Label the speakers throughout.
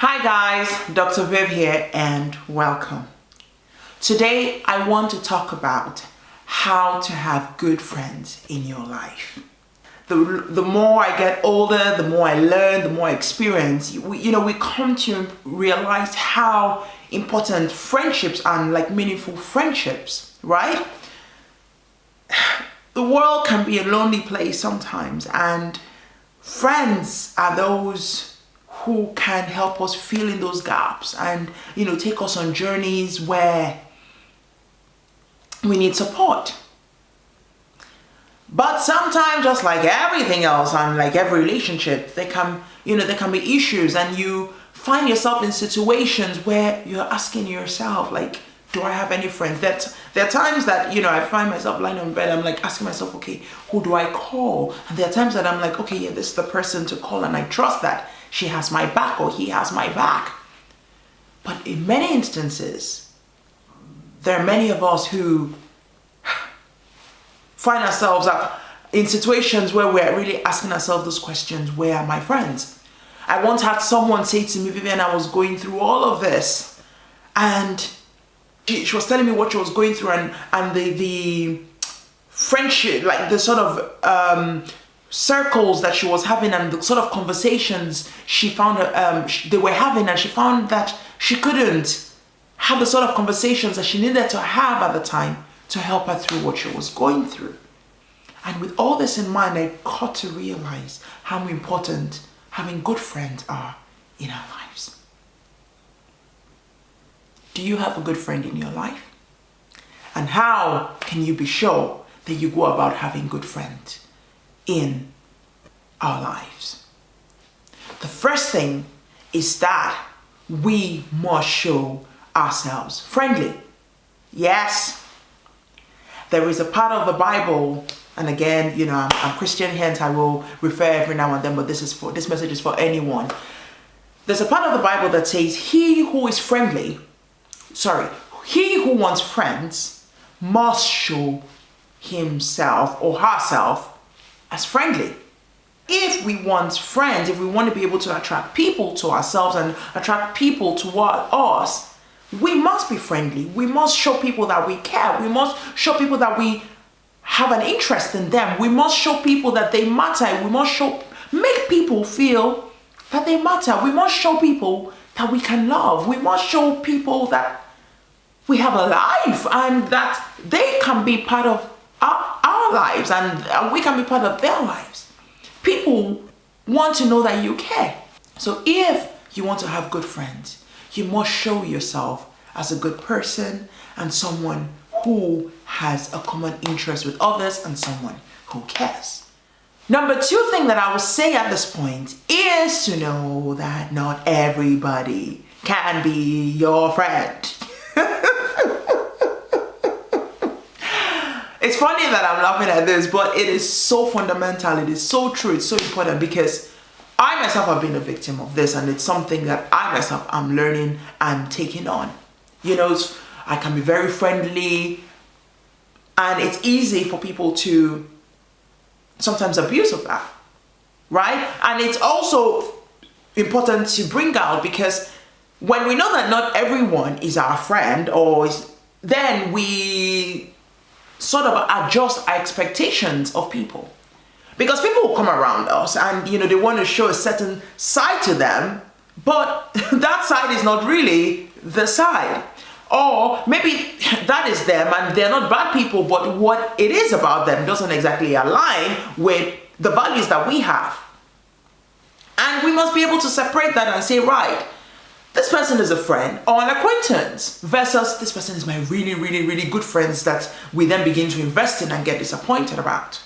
Speaker 1: Hi guys, Dr. Viv here and welcome. Today I want to talk about how to have good friends in your life. The more I get older, the more I learn, the more I experience, we come to realize how important friendships are, like meaningful friendships, right? The world can be a lonely place sometimes, and friends are those who can help us fill in those gaps and take us on journeys where we need support. But sometimes, just like everything else and like every relationship, there can be issues, and you find yourself in situations where you're asking yourself, like, do I have any friends? There are times that I find myself lying on bed, I'm like asking myself, okay, who do I call? And there are times that I'm like, okay, yeah, this is the person to call, and I trust that she has my back or he has my back. But in many instances, there are many of us who find ourselves up in situations where we're really asking ourselves those questions: where are my friends? I once had someone say to me, Vivian, I was going through all of this, and she was telling me what she was going through, and the friendship, like the sort of circles that she was having and the sort of conversations she found they were having, and she found that she couldn't have the sort of conversations that she needed to have at the time to help her through what she was going through. And with all this in mind, I got to realize how important having good friends are in our lives. Do you have a good friend in your life? And how can you be sure that you go about having good friends in our lives? The first thing is that we must show ourselves friendly. Yes, there is a part of the Bible, and again, I'm Christian, hence I will refer every now and then, but this message is for anyone. There's a part of the Bible that says, he who wants friends must show himself or herself as friendly. If we want friends, if we want to be able to attract people to ourselves and attract people toward us, we must be friendly. We must show people that we care. We must show people that we have an interest in them. We must show people that they matter. We must make people feel that they matter. We must show people that we can love. We must show people that we have a life and that they can be part of our lives, and we can be part of their lives. People want to know that you care. So if you want to have good friends, you must show yourself as a good person and someone who has a common interest with others and someone who cares. Number two thing that I will say at this point is to know that not everybody can be your friend. It's funny that I'm laughing at this, but it is so fundamental. It is so true. It's so important, because I myself have been a victim of this, and it's something that I myself am learning and taking on. I can be very friendly, and it's easy for people to sometimes abuse of that, right? And it's also important to bring out, because when we know that not everyone is our friend, then we sort of adjust our expectations of people. Because people will come around us and, they want to show a certain side to them, but that side is not really the side. Or maybe that is them and they're not bad people, but what it is about them doesn't exactly align with the values that we have. And we must be able to separate that and say, right, this person is a friend or an acquaintance versus this person is my really, really, really good friends that we then begin to invest in and get disappointed about.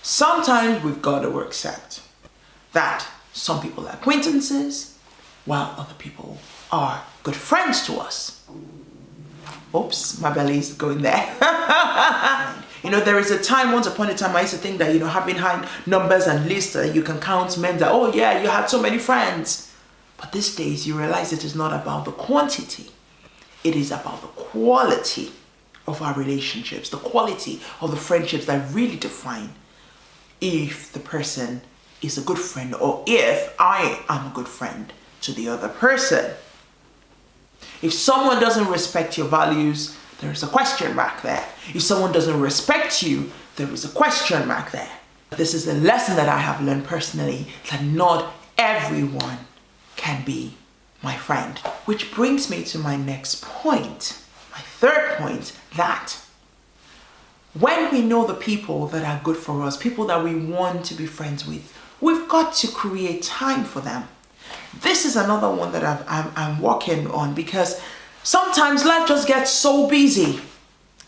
Speaker 1: Sometimes we've got to accept that some people are acquaintances while other people are good friends to us. Oops, my belly is going there. There is a time, once upon a time, I used to think that, having high numbers and lists, you can count meant that, oh yeah, you had so many friends. But these days you realize it is not about the quantity. It is about the quality of our relationships, the quality of the friendships that really define if the person is a good friend, or if I am a good friend to the other person. If someone doesn't respect your values, there is a question mark there. If someone doesn't respect you, there is a question mark there. This is a lesson that I have learned personally, that not everyone can be my friend. Which brings me to my next point, my third point, that when we know the people that are good for us, people that we want to be friends with, we've got to create time for them. This is another one that I'm working on, because sometimes life just gets so busy.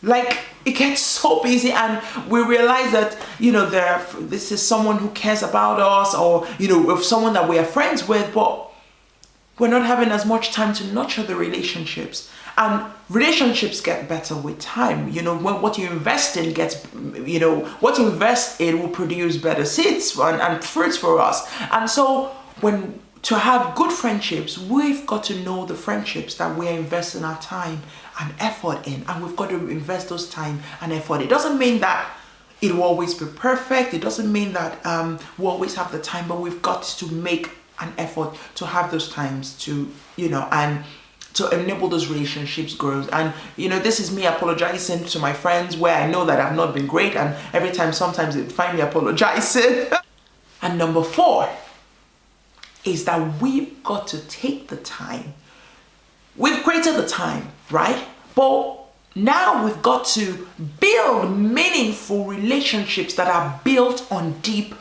Speaker 1: Like, it gets so busy, and we realize that, this is someone who cares about us, or, with someone that we are friends with, but we're not having as much time to nurture the relationships. And relationships get better with time. What you invest in gets, what you invest in will produce better seeds and fruits for us. And so to have good friendships, we've got to know the friendships that we're investing our time and effort in, and we've got to invest those time and effort. It doesn't mean that it will always be perfect. It doesn't mean that we'll always have the time, but we've got to make an effort to have those times to, and to enable those relationships grow. And this is me apologizing to my friends where I know that I've not been great, and every time sometimes they find me apologizing. And number 4 is that we've got to take the time. We've created the time, right? But now we've got to build meaningful relationships that are built on deep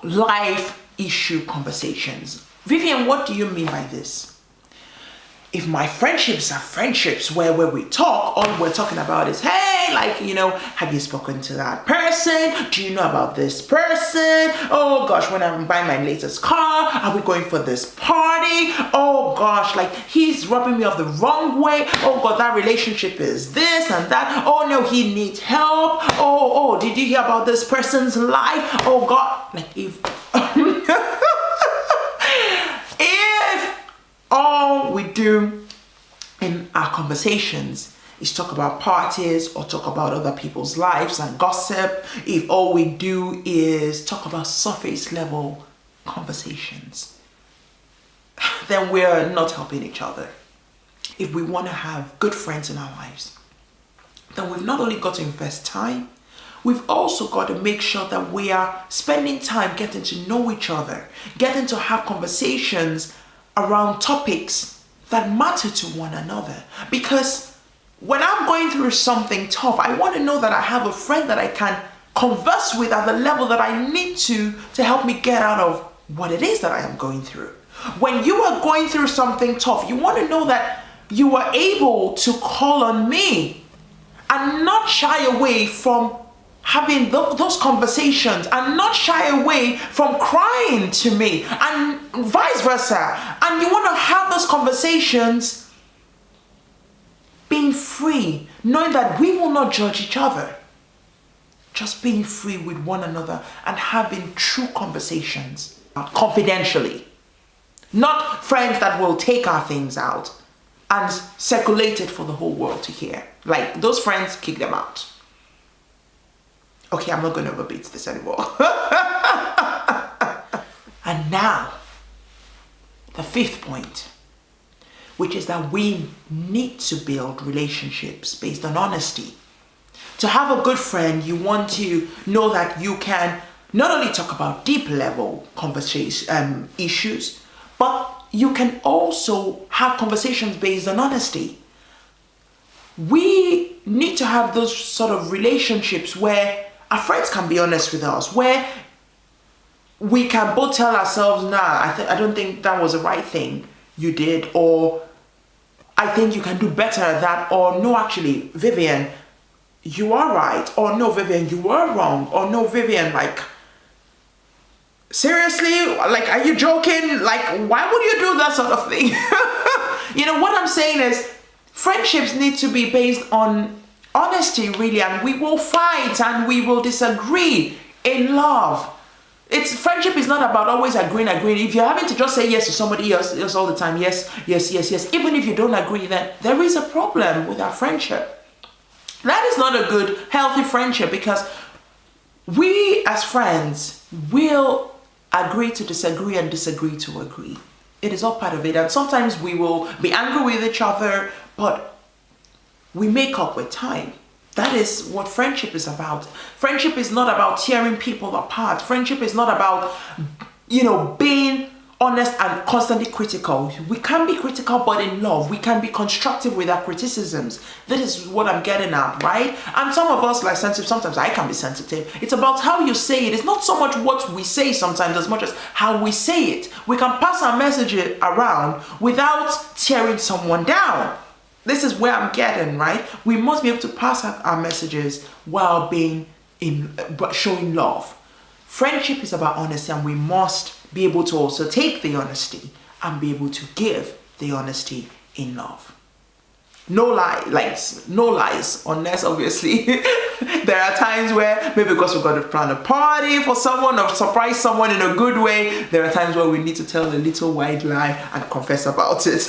Speaker 1: life issue conversations. Vivian, what do you mean by this? If my friendships are friendships where we talk, all we're talking about is, hey, have you spoken to that person? Do you know about this person? Oh gosh, when I'm buying my latest car, are we going for this party? Oh gosh, he's rubbing me off the wrong way. Oh God, that relationship is this and that. Oh no, he needs help. Oh, did you hear about this person's life? Oh God, if all we do in our conversations is talk about parties or talk about other people's lives and gossip, if all we do is talk about surface level conversations, then we're not helping each other. If we want to have good friends in our lives, then we've not only got to invest time, we've also got to make sure that we are spending time getting to know each other, getting to have conversations around topics that matter to one another. Because when I'm going through something tough, I want to know that I have a friend that I can converse with at the level that I need to help me get out of what it is that I am going through. When you are going through something tough, you want to know that you are able to call on me and not shy away from having those conversations, and not shy away from crying to me, and vice versa. And you want to have those conversations being free, knowing that we will not judge each other. Just being free with one another and having true conversations confidentially. Not friends that will take our things out and circulate it for the whole world to hear. Those friends, kick them out. Okay, I'm not going to overbeat this anymore. And now, the 5th point, which is that we need to build relationships based on honesty. To have a good friend, you want to know that you can not only talk about deep level conversation issues, but you can also have conversations based on honesty. We need to have those sort of relationships where our friends can be honest with us, where we can both tell ourselves, I don't think that was the right thing you did, or I think you can do better at that, or no, actually, Vivian, you are right, or no, Vivian, you were wrong, or no, Vivian, seriously, are you joking? Why would you do that sort of thing? What I'm saying is, friendships need to be based on honesty, really, and we will fight and we will disagree in love. Friendship is not about always agreeing. If you're having to just say yes to somebody else all the time, yes, even if you don't agree, then there is a problem with our friendship. That is not a good, healthy friendship, because We as friends will agree to disagree and disagree to agree. It is all part of it. And sometimes we will be angry with each other, but we make up with time. That is what friendship is about. Friendship is not about tearing people apart. Friendship is not about, being honest and constantly critical. We can be critical, but in love. We can be constructive with our criticisms. That is what I'm getting at, right? And some of us, like sensitive, sometimes I can be sensitive. It's about how you say it. It's not so much what we say sometimes as much as how we say it. We can pass our message around without tearing someone down. This is where I'm getting, right? We must be able to pass our messages while showing love. Friendship is about honesty, and we must be able to also take the honesty and be able to give the honesty in love. No lies, unless obviously there are times where maybe because we've got to plan a party for someone or surprise someone in a good way, there are times where we need to tell a little white lie and confess about it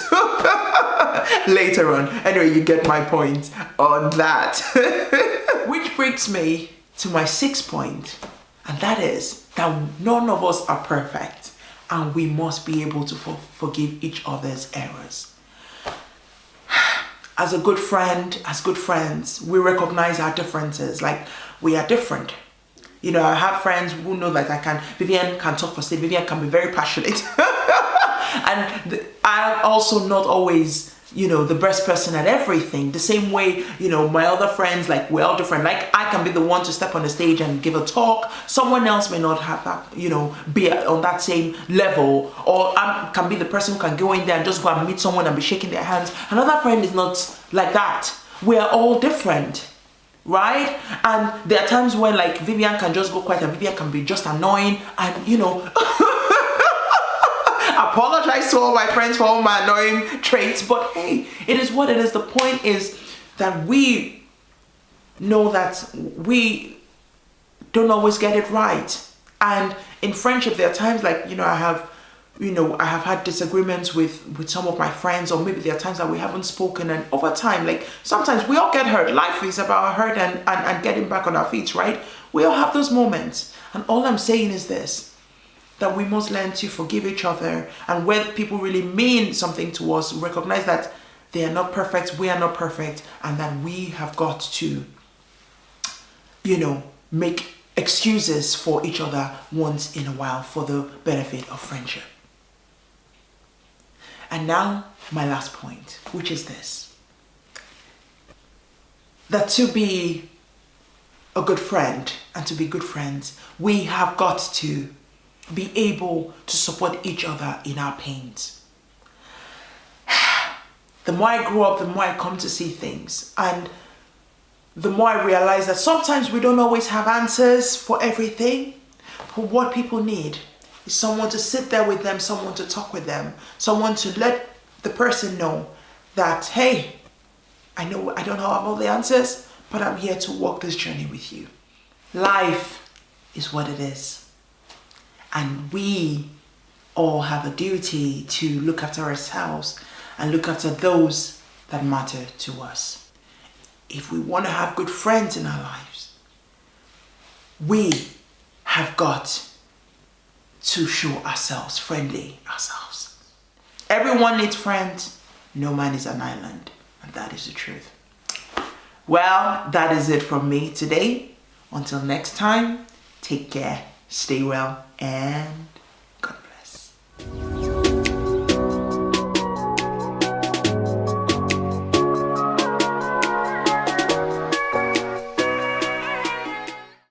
Speaker 1: later on. Anyway, you get my point on that. Which brings me to my 6th point, and that is that none of us are perfect, and we must be able to forgive each other's errors. As a good friend, as good friends, we recognize our differences. Like, we are different. I have friends who know that Vivian can talk for state. Vivian can be very passionate. And I'm also not always, the best person at everything. The same way, my other friends, like, we're all different. Like, I can be the one to step on the stage and give a talk. Someone else may not have that, be on that same level. Or I can be the person who can go in there and just go and meet someone and be shaking their hands. Another friend is not like that. We are all different, right? And there are times when, like, Vivian can just go quiet and Vivian can be just annoying and, apologize to all my friends for all my annoying traits, but hey, it is what it is. The point is that we know that we don't always get it right. And in friendship, there are times like, I have had disagreements with some of my friends, or maybe there are times that we haven't spoken, and over time, like, sometimes we all get hurt. Life is about hurt and getting back on our feet, right? We all have those moments. And all I'm saying is this, that we must learn to forgive each other, and when people really mean something to us, recognize that they are not perfect, we are not perfect, and that we have got to, make excuses for each other once in a while for the benefit of friendship. And now, my last point, which is this, that to be a good friend and to be good friends, we have got to be able to support each other in our pains. The more I grow up, the more I come to see things, and the more I realize that sometimes we don't always have answers for everything, but what people need is someone to sit there with them, someone to talk with them, someone to let the person know that, hey, I know I don't have all the answers, but I'm here to walk this journey with you. Life is what it is. And we all have a duty to look after ourselves and look after those that matter to us. If we want to have good friends in our lives, we have got to show ourselves friendly ourselves. Everyone needs friends. No man is an island. And that is the truth. Well, that is it from me today. Until next time, take care, stay well, and